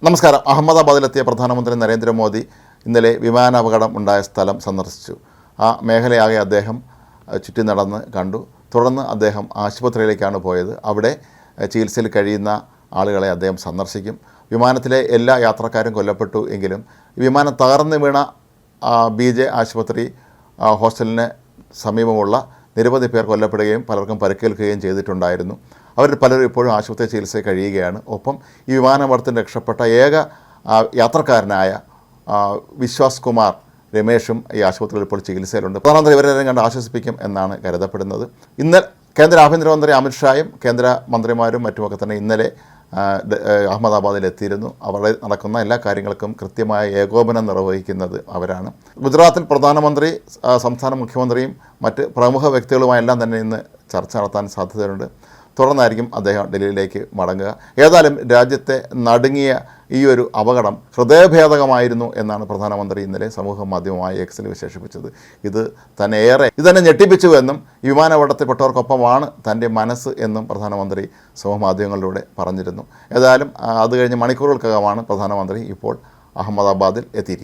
നമസ്കാരം. അഹമ്മദാബാദിലെത്തിയ പ്രധാനമന്ത്രി നരേന്ദ്രമോദി ഇന്നലെ വിമാനാപകടം ഉണ്ടായ സ്ഥലം സന്ദർശിച്ചു. ആ മേഖലയാകെ അദ്ദേഹം ചുറ്റി നടന്ന് കണ്ടു. തുടർന്ന് അദ്ദേഹം ആശുപത്രിയിലേക്കാണ് പോയത്. അവിടെ ചികിത്സയിൽ കഴിയുന്ന ആളുകളെ അദ്ദേഹം സന്ദർശിക്കും. വിമാനത്തിലെ എല്ലാ യാത്രക്കാരും കൊല്ലപ്പെട്ടു എങ്കിലും വിമാനം തകർന്നു വീണ BJ ആശുപത്രി ഹോസ്റ്റലിന് സമീപമുള്ള നിരവധി പേർ കൊല്ലപ്പെടുകയും പലർക്കും പരിക്കേൽക്കുകയും ചെയ്തിട്ടുണ്ടായിരുന്നു. അവരിൽ പലരും ഇപ്പോഴും ആശുപത്രി ചികിത്സയിൽ കഴിയുകയാണ്. ഒപ്പം ഈ വിമാനാപകടത്തിൽ രക്ഷപ്പെട്ട ഏക യാത്രക്കാരനായ വിശ്വാസ് കുമാർ രമേഷും ഈ ആശുപത്രിയിൽ ഇപ്പോൾ ചികിത്സയിലുണ്ട്. പ്രധാനമന്ത്രി ഇവരെല്ലാം കണ്ട് ആശ്വസിപ്പിക്കും എന്നാണ് കരുതപ്പെടുന്നത്. ഇന്നലെ കേന്ദ്ര ആഭ്യന്തരമന്ത്രി അമിത്ഷായും കേന്ദ്ര മന്ത്രിമാരും മറ്റുമൊക്കെ തന്നെ ഇന്നലെ അഹമ്മദാബാദിൽ എത്തിയിരുന്നു. അവിടെ നടക്കുന്ന എല്ലാ കാര്യങ്ങൾക്കും കൃത്യമായ ഏകോപനം നിർവഹിക്കുന്നത് അവരാണ്. ഗുജറാത്തിൽ പ്രധാനമന്ത്രി, സംസ്ഥാന മുഖ്യമന്ത്രിയും മറ്റ് പ്രമുഖ വ്യക്തികളുമായെല്ലാം തന്നെ ഇന്ന് ചർച്ച നടത്താൻ സാധ്യതയുണ്ട്. തുടർന്നായിരിക്കും അദ്ദേഹം ഡൽഹിയിലേക്ക് മടങ്ങുക. ഏതായാലും രാജ്യത്തെ നടുങ്ങിയ ഈ ഒരു അപകടം ഹൃദയഭേദകമായിരുന്നു എന്നാണ് പ്രധാനമന്ത്രി ഇന്നലെ സമൂഹ മാധ്യമമായ എക്സിൽ വിശേഷിപ്പിച്ചത്. ഇത് തന്നെ ഞെട്ടിപ്പിച്ചുവെന്നും വിമാനാപകടത്തിൽപ്പെട്ടവർക്കൊപ്പമാണ് തൻ്റെ മനസ്സ് എന്നും പ്രധാനമന്ത്രി സമൂഹമാധ്യമങ്ങളിലൂടെ പറഞ്ഞിരുന്നു. ഏതായാലും അത് കഴിഞ്ഞ് മണിക്കൂറുകൾക്കകമാണ് പ്രധാനമന്ത്രി ഇപ്പോൾ അഹമ്മദാബാദിൽ എത്തിയിരിക്കുന്നത്.